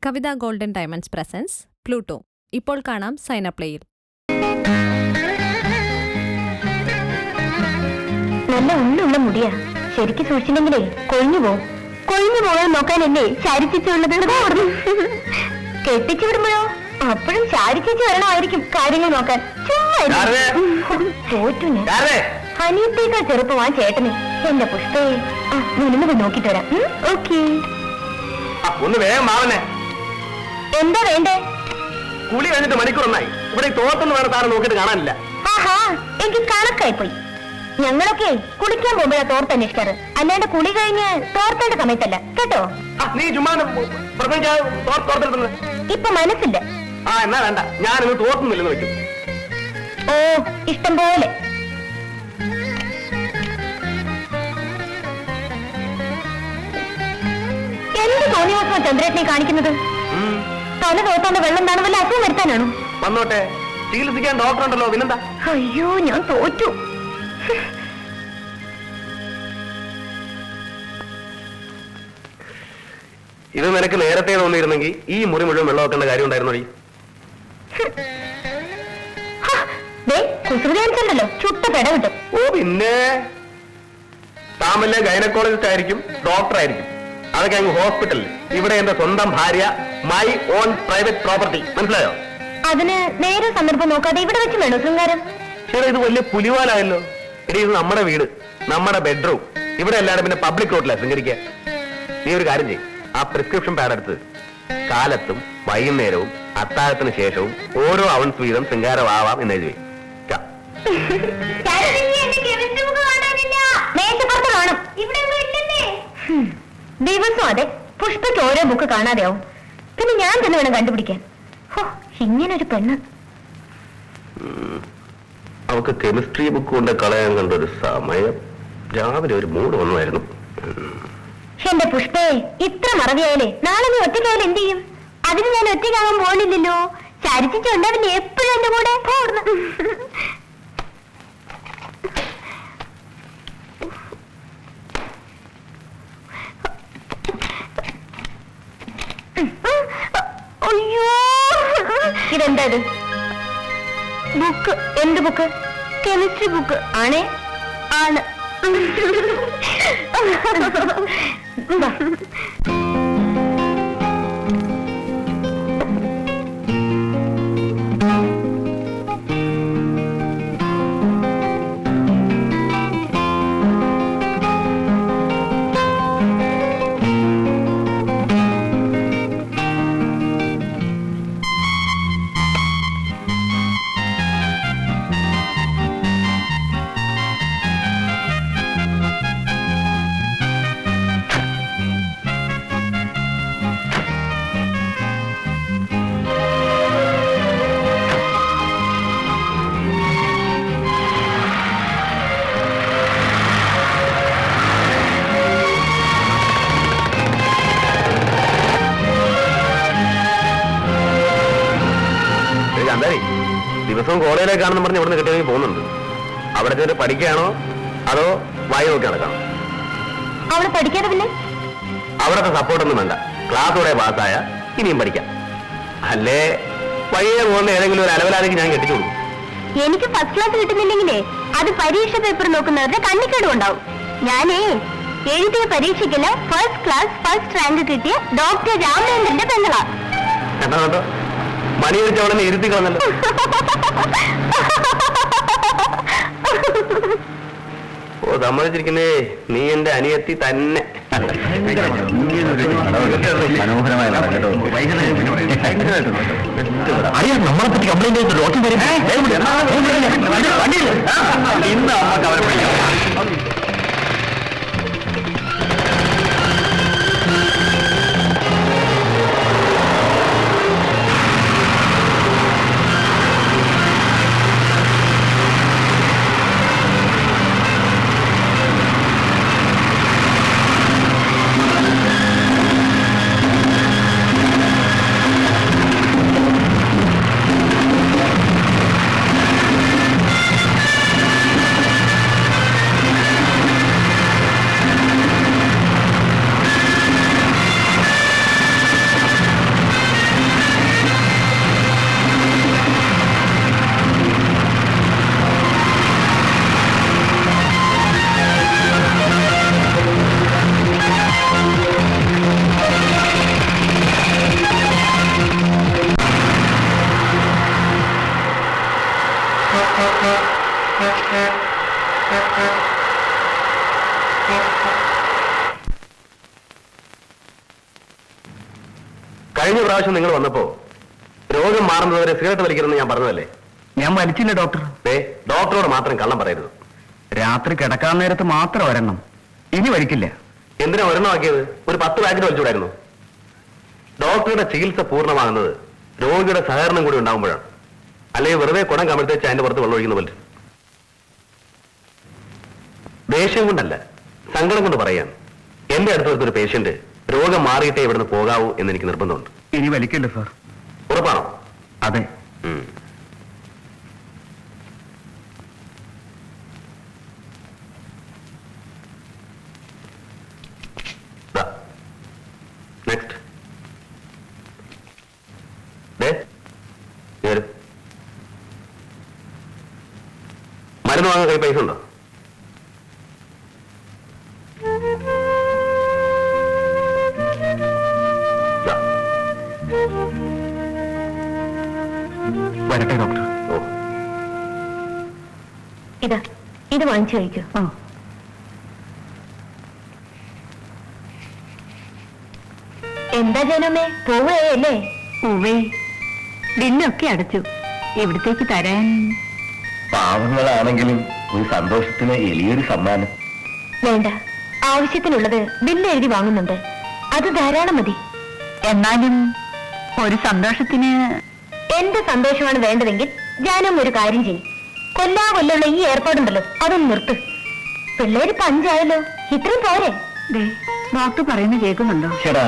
കവിത golden diamonds presence Pluto. ഇപ്പോൾ കാണാം സൈനപ്ലേയിൽ. നല്ല ഉള്ളുള്ള മുടിയാ, ശരിക്കും സൂക്ഷിച്ചില്ലെങ്കിലേ കൊഴിഞ്ഞു പോവും. കൊഴിഞ്ഞു പോകാൻ നോക്കാൻ എന്നെ ചാരിച്ചിട്ടുള്ളത് കെട്ടിച്ചു വിടുമ്പോഴോ അപ്പോഴും ചാരിച്ചു വരണമായിരിക്കും കാര്യങ്ങൾ നോക്കാൻ. തോറ്റു ഞാൻ. അനിയത്തേക്കാൾ ചെറുപ്പമാ ചേട്ടന്. എന്റെ പുഷ്പയെ നിന്നു നോക്കിട്ട് വരാം. ഓക്കേ, എന്താ വേണ്ടേ? കുളി കഴിഞ്ഞിട്ട് മണിക്കൂറൊന്നായി. ഇവിടെ തോർത്തെന്ന് വേറെ താരം നോക്കിട്ട് കാണാനില്ല. ആഹാ, എനിക്ക് കണക്കായി പോയി. ഞങ്ങളൊക്കെ കുളിക്കാൻ പോകുമ്പോഴാ തോർത്ത് അന്വേഷിക്കാറ്, അല്ലാണ്ട് കുളി കഴിഞ്ഞ് തോർത്തേണ്ട സമയത്തല്ല കേട്ടോ. നീ ചുമ്മാ ഇപ്പൊ മനസ്സില്ല. എന്നാ വേണ്ട, ഞാനിന്ന് തോർത്തുന്നില്ലെന്ന് വെക്കും. ഓ, ഇഷ്ടം പോലെ. എന്ത് തോന്നിവാസമാണ് ചന്ദ്രേട്ടനെ കാണിക്കുന്നത്? തല തോത്തോണ്ട് വെള്ളം കാണും വല്ല അസുഖം വരുത്താനാണോ? വന്നോട്ടെ, ചികിത്സിക്കാൻ ഡോക്ടർ ഉണ്ടല്ലോ, പിന്നെന്താ? അയ്യോ, ഞാൻ തോറ്റു. ഇത് നിനക്ക് നേരത്തെ തോന്നിയിരുന്നെങ്കിൽ ഈ മുറി മുഴുവൻ വെള്ളം വെക്കേണ്ട കാര്യം ഉണ്ടായിരുന്നു. കുസൃതിയാണല്ലോ, ചുട്ട പെട കിട്ടും. ഓ പിന്നെ, താമല്ല ഗൈനക്കോളജിസ്റ്റ് ആയിരിക്കും, ഡോക്ടർ ആയിരിക്കും, അതൊക്കെ അങ്ങ് ഹോസ്പിറ്റലിൽ. ഇവിടെ എന്റെ സ്വന്തം ഭാര്യ, മൈ ഓൺ പ്രൈവറ്റ് പ്രോപ്പർട്ടി, മനസ്സിലായോ? അതിന് നേരെ സന്ദർഭം നോക്കാതെ ഇവിടെ വെച്ച് വേണോ ശൃംഗാരം? ശരി, ഇത് വലിയ പുലിവാലായല്ലോ. എടി, ഇത് നമ്മുടെ വീട്, നമ്മുടെ ബെഡ്റൂം. ഇവിടെ എല്ലാവരും പിന്നെ പബ്ലിക് റോഡിലാ ശൃംഗരിക്കുക. നീ ഒരു കാര്യം ചെയ്യും, ആ പ്രിസ്ക്രിപ്ഷൻ പാഡ് എടുത്ത് കാലത്തും വൈകുന്നേരവും അത്താഴത്തിന് ശേഷവും ഓരോ അവൻസ് വീതം ശൃംഗാരമാവാം എന്ന് എഴുതി. ദിവസം അതെ, പുഷ്പയ്ക്ക് ഓരോ ബുക്ക് കാണാതെയാവും. പിന്നെ ഞാൻ തന്നെ വേണം കണ്ടുപിടിക്കാൻ. ഇങ്ങനൊരു പെണ്ണ്. അവക്ക് കെമിസ്ട്രി ബുക്ക് കൊണ്ട് കളയാൻ കണ്ടൊരു സമയം. രാവിലെ ഒരു മൂഡ് വന്നായിരുന്നു. എന്റെ പുഷ്പേ, ഇത്ര മറവിയായാലേ നാളെ നീ ഒറ്റയ്ക്കായാലും എന്ത് ചെയ്യും? അതിന് ഞാൻ ഒറ്റയ്ക്കാകാൻ പോണില്ലല്ലോ. ചരിച്ചിട്ടുണ്ടാവില്ലേ എപ്പോഴും എന്റെ കൂടെ. അയ്യോ, ഇതെന്താ ഇത്? ബുക്ക്. എന്ത് ബുക്ക്? കെമിസ്ട്രി ബുക്ക് ആണേ? ആണ്. ദിവസവും കോളേജിലേക്കാണെന്ന് പറഞ്ഞ് ഇവിടുന്ന് കിട്ടിയെങ്കിൽ പോകുന്നുണ്ട്. അവിടെ ചെന്ന് പഠിക്കുകയാണോ അതോ വായി നോക്കി നടക്കണം? അവിടെ പഠിക്കാതെ പിന്നെ അവിടത്തെ സപ്പോർട്ടൊന്നും വേണ്ട. ക്ലാസ്സോടെ പാസ്സായ ഇനിയും പഠിക്കാം. അല്ലേ വഴിയെ പോകുന്ന ഏതെങ്കിലും ഒരു അലവലാലേക്ക് ഞാൻ കെട്ടിച്ചു കൊടുക്കും. എനിക്ക് ഫസ്റ്റ് ക്ലാസ് കിട്ടുന്നില്ലെങ്കിലേ അത് പരീക്ഷ പേപ്പർ നോക്കുന്നവരുടെ കണ്ണിക്കേടും ഉണ്ടാവും. ഞാനേ എഴുതിയ പരീക്ഷയ്ക്കല്ല ഫസ്റ്റ് ക്ലാസ് ഫസ്റ്റ് റാങ്ക് കിട്ടിയ ഡോക്ടർ രാമേന്ദ്രന്റെ പെങ്ങളാ. എന്താ കേട്ടോ, മണി വെച്ച് അവിടെ ഇരുത്തി കളഞ്ഞല്ലോ. ഓ, സമ്മതിച്ചിരിക്കുന്നേ, നീ എന്റെ അനിയത്തി തന്നെ. മനോഹരമായ നമ്മളെ പറ്റി കംപ്ലൈന്റ് ചെയ്ത് ഡോക്ടർ വരും. ഇന്ന് അമ്മക്ക് അവരെ പഠിക്കാം. കഴിഞ്ഞ പ്രാവശ്യം നിങ്ങൾ വന്നപ്പോ രോഗം മാറുന്നവരെ സിഗരറ്റ് വലിക്കണമെന്ന് ഞാൻ പറഞ്ഞതല്ലേ? ഞാൻ വലിച്ചില്ല ഡോക്ടർ. ഡോക്ടറോട് മാത്രം കള്ളം പറയരുത്. രാത്രി കിടക്കാൻ നേരത്ത് മാത്രം ഒരെണ്ണം, ഇനി വലിക്കില്ല. എന്തിനാ ഒരെണ്ണമാക്കിയത്? ഒരു 10 പാക്കറ്റ് വലിച്ചുകൂടായിരുന്നു. ഡോക്ടറുടെ ചികിത്സ പൂർണ്ണമാകുന്നത് രോഗിയുടെ സഹകരണം കൂടി ഉണ്ടാകുമ്പോഴാണ്. അല്ലെങ്കിൽ വെറുതെ കുടം കമഴ്ത്തേച്ച് അതിന്റെ പുറത്ത് വെള്ളം ഒഴിക്കുന്ന പോലെ. ദേഷ്യം കൊണ്ടല്ല, സങ്കടം കൊണ്ട് പറയാൻ. എന്റെ അടുത്ത് വരുന്നൊരു പേഷ്യന്റ് രോഗം മാറിയിട്ടേ ഇവിടുന്ന് പോകാവൂ എന്ന് എനിക്ക് നിർബന്ധമുണ്ട്. ഇനി വലിക്കില്ല സാർ. ഉറപ്പാണോ? അതെ. നെക്സ്റ്റ്. മരുന്ന് വാങ്ങാൻ കൈ പൈസ ഉണ്ടോ? വരട്ടെ ഡോക്ടർ. ഓ, ഇത് വാങ്ങിച്ചു കഴിക്കൂ. എന്താ ജനമേ, പോവുകയല്ലേ? ഉവേ, ബില്ലൊക്കെ അടച്ചു. ഇവിടത്തേക്ക് തരാൻ പാവങ്ങളാണെങ്കിലും ഒരു സന്തോഷത്തിന് എളിയൊരു സമ്മാനം. വേണ്ട, ആവശ്യത്തിനുള്ളത് ബില്ല് എഴുതി വാങ്ങുന്നുണ്ട്, അത് ധാരാളം മതി. എന്നാലും ഒരു സന്തോഷത്തിന് എന്റെ സന്തോഷമാണ് വേണ്ടതെങ്കിൽ ജാനം ഒരു കാര്യം ചെയ്യും. കൊല്ലുള്ള ഈ ഏർപ്പാടുണ്ടല്ലോ, അതൊന്ന് നിർത്ത്. പിള്ളേര് 5 ആയല്ലോ, ഇത്രയും പോരെ? ഡോക്ടർ പറയുന്നത് കേൾക്കുന്നുണ്ടോ? ചേട്ടാ,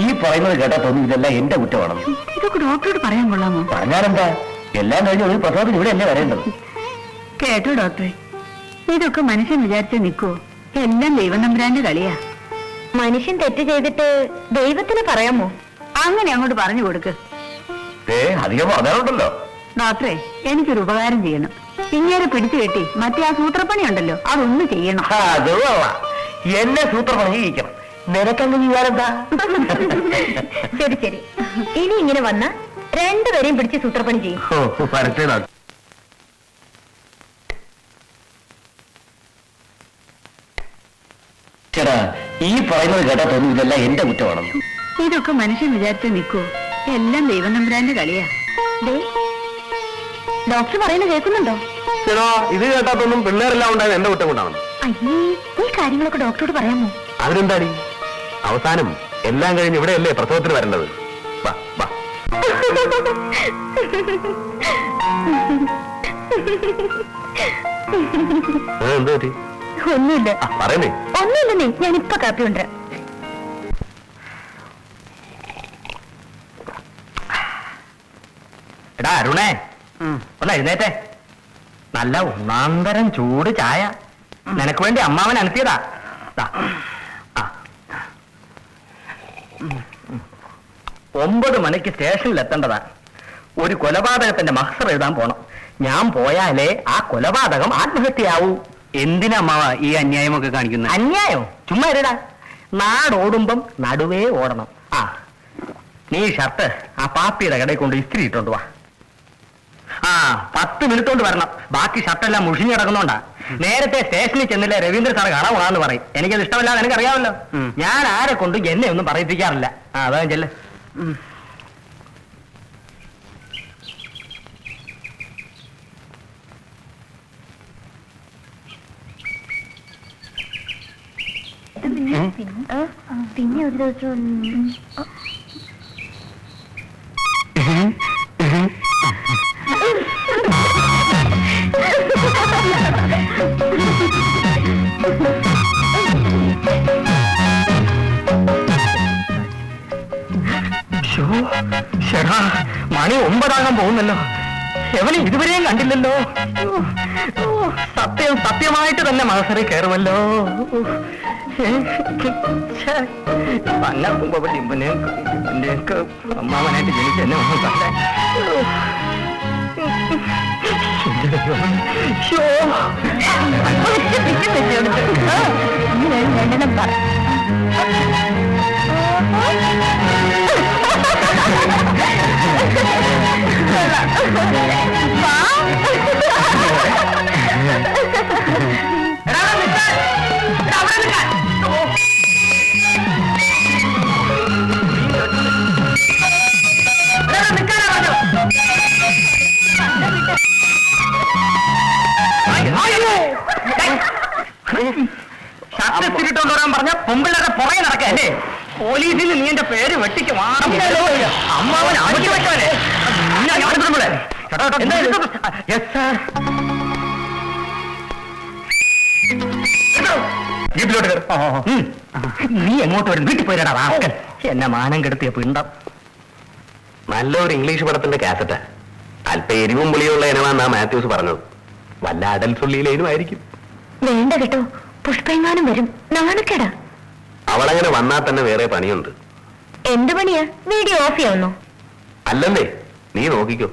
ഈ പറയുന്നത് കേട്ടാ തോന്നി ഇതെല്ലാം എന്റെ കുറ്റമാണ്. ഇതൊക്കെ ഡോക്ടറോട് പറയാൻ കൊള്ളാമോ? പറഞ്ഞാലെന്താ, എല്ലാം കഴിഞ്ഞ് ഒരു പ്രസവത്തിന് ഇവിടെ അല്ലേ വരേണ്ടത്? കേട്ടോ ഡോക്ടറെ, ഇതൊക്കെ മനുഷ്യൻ വിചാരിച്ച നിൽക്കുവോ? എല്ലാം ദൈവം തമ്പുരാന്റെ കളിയാ. മനുഷ്യൻ തെറ്റ് ചെയ്തിട്ട് ദൈവത്തിന് പറയാമോ? അങ്ങനെ അങ്ങോട്ട് പറഞ്ഞു കൊടുക്ക്. അധികം അതാണല്ലോ. ഡോക്ടറെ, എനിക്കൊരു ഉപകാരം ചെയ്യണം. ഇങ്ങനെ പിടിച്ചു കെട്ടി മറ്റേ ആ സൂത്രപ്പണി ഉണ്ടല്ലോ, അതൊന്ന് ചെയ്യണം. അത് എന്നെ സൂത്രപ്പണി ചെയ്യിക്കണം. നിനക്കങ്ങനെ ചെയ്യാനെന്താ? ശരി ശരി, ഇനി ഇങ്ങനെ വന്ന രണ്ടുപേരെയും പിടിച്ച് സൂത്രപ്പണി ചെയ്യും. വരട്ടെ ഡോക്ടർ. ചേട്ടാ, ഈ പറയുന്നത് കേട്ടാ തോന്നി ഇതെല്ലാം എന്റെ കുറ്റമാണ്. ഇതൊക്കെ മനുഷ്യൻ വിചാരിച്ച നിൽക്കുവോ? എല്ലാം ദൈവം തമ്പുരാന്റെ കളിയാ. ഡോക്ടർ പറയുന്നത് കേൾക്കുന്നുണ്ടോ? ചേട്ടാ, ഇത് കേട്ടാത്തൊന്നും പിള്ളേരെല്ലാം ഉണ്ടായത് എന്റെ കുറ്റം കൊണ്ടാണ്. അയ്യേ, ഈ കാര്യങ്ങളൊക്കെ ഡോക്ടറോട് പറയാമോ? അതിനെന്താടി, അവസാനം എല്ലാം കഴിഞ്ഞ് ഇവിടെയല്ലേ പ്രസവത്തിന് വരേണ്ടത്. വാ വാ. എന്താ പറ്റി? ഒന്നുമില്ല. പറയുന്നേ. ഒന്നുമില്ലെന്നേ, ഞാനിപ്പൊ കാപ്പി കൊണ്ടുവരാം. എടാ അരുണേ, ഒന്ന് എഴുന്നേറ്റേ. നല്ല ഒന്നാന്തരം ചൂട് ചായ നിനക്ക് വേണ്ടി അമ്മാവൻ അനത്തിയതാ. 9 മണിക്ക് സ്റ്റേഷനിൽ എത്തേണ്ടതാ. ഒരു കൊലപാതകത്തിന്റെ മഹ്സർ എഴുതാൻ പോണം. ഞാൻ പോയാലേ ആ കൊലപാതകം ആത്മഹത്യയാവൂ. എന്തിനാ അമ്മാവ ഈ അന്യായമൊക്കെ കാണിക്കുന്നത്? അന്യായോ? ചുമ്മാ ഇരടാ. നാടോടുമ്പം നടുവേ ഓടണം. നീ ഷർട്ട് ആ പാപ്പിയുടെ കടയിൽ കൊണ്ട് ഇസ്തിരി ഇട്ടോണ്ട് വാ. 10 മിനിറ്റ് കൊണ്ട് വരണം. ബാക്കി ഷർട്ടെല്ലാം മുഷിഞ്ഞു കിടക്കുന്നോണ്ടാ. നേരത്തെ സ്റ്റേഷനിൽ ചെന്നില്ലേ രവീന്ദ്ര സാറ് കാണാൻ പോകാന്ന് പറയും. എനിക്കത് ഇഷ്ടമല്ലാതെ എനിക്കറിയാമല്ലോ. ഞാൻ ആരെ കൊണ്ട് എന്നെ ഒന്നും പറയിപ്പിക്കാറില്ല. അതാ ചെല്ല്. പിന്നെ ഒരു ദിവസം മണി 9 ആകാൻ പോകുന്നല്ലോ. എവനെ ഇതുവരെയും കണ്ടില്ലല്ലോ. സത്യമായിട്ട് തന്നെ മഹസറി കയറുമല്ലോ. അമ്മാവനായിട്ട് ജനിച്ച് എന്നെ ഒന്നും കണ്ടേ. രണ്ടെണ്ണം പറ. ഓഫീസിൽ നീ എന്റെ പേര് വെട്ടിക്ക് അമ്മാവൻ നീ എങ്ങോട്ട് വരും? വീട്ടിൽ പോയിടാ വാക്കൻ. എന്നെ മാനം കെടുത്തിയ പിണ്ടം. നല്ലൊരു ഇംഗ്ലീഷ് പടത്തിന്റെ കാസറ്റാ. അല്പ എരിവും പുളിയുള്ള ഇനമാന്നാ മാത്യൂസ് പറഞ്ഞത്. വല്ല അടൽസുള്ളിയിലേനുമായിരിക്കും. വേണ്ട കേട്ടോ, പുഷ്പെങ്ങാനും വരും, നാണക്കേടാ. അവളങ്ങനെ വന്നാൽ തന്നെ വേറെ പണിയുണ്ട്. എന്ത് പണിയാ? വീഡിയോ ഓഫ് ചെയ്യാവുന്നോ? അല്ലല്ലേ, നീ നോക്കിക്കോ.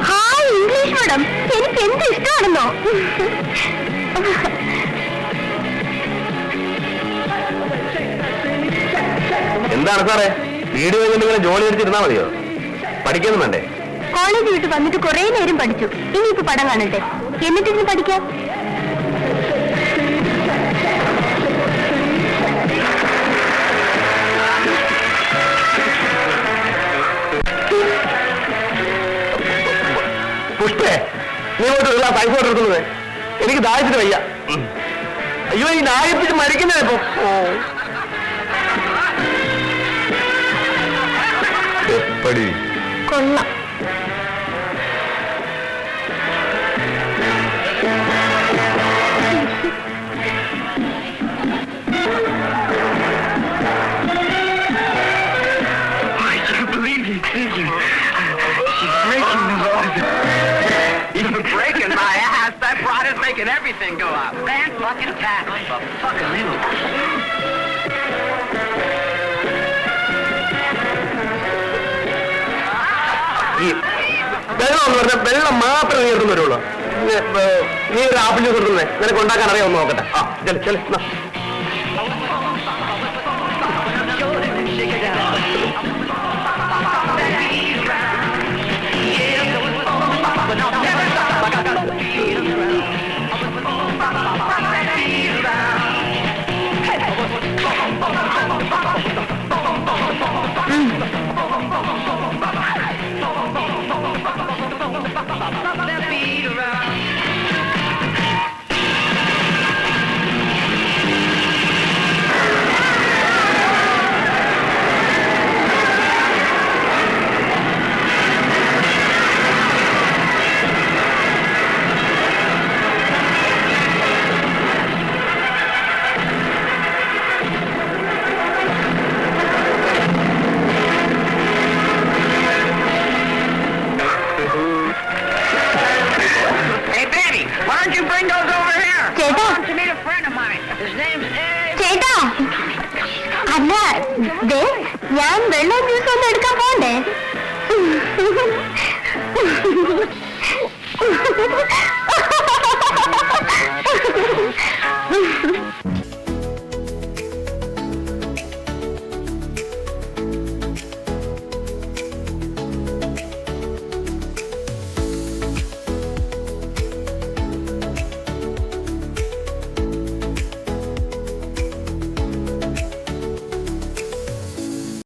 ഹായ് ഇംഗ്ലീഷ് മാഡം, എനിക്ക് എന്ത് ഇഷ്ടമാണെന്നോ. എന്താണ് സാറേ, വീഡിയോ ഇങ്ങനെ ജോലി എടുത്തിരുന്നാ മതിയോ? പഠിക്കുന്നു വേണ്ടേ? കോളേജ് വിട്ട് വന്നിട്ട് കുറെ നേരം പഠിച്ചു. ഇനിയിപ്പോ പടം കാണട്ടെ, എന്നിട്ട് ഇന്ന് പഠിക്കാം. പുഷ്പേ, നീ പോയിട്ട് പൈസ കൊടുക്കുന്നത്? എനിക്ക് ദാഹിച്ചിട്ട് വയ്യ. അയ്യോ, ഈ ദാഹിപ്പിച്ച് മരിക്കുന്നേ ഇപ്പൊ. എപ്പടി കൊള്ളാം. Breaking my ass, that broad is making everything go up. Man fucking tax. Fucking little. ഈ വെള്ളം എന്ന് പറഞ്ഞാൽ വെള്ളം മാത്രമേ ഉയർന്നു വരുള്ളൂ. നീ ഒരു ആപ്പിൾ ജ്യൂസ് കൊടുക്കുന്നേ, നിനക്ക് ഉണ്ടാക്കാൻ അറിയാമെന്ന് നോക്കട്ടെ. ആ ചെല ചെല അല്ല, ഞാൻ വെള്ളം ജ്യൂസ് ഒന്നും എടുക്കാൻ പോണ്ടേ?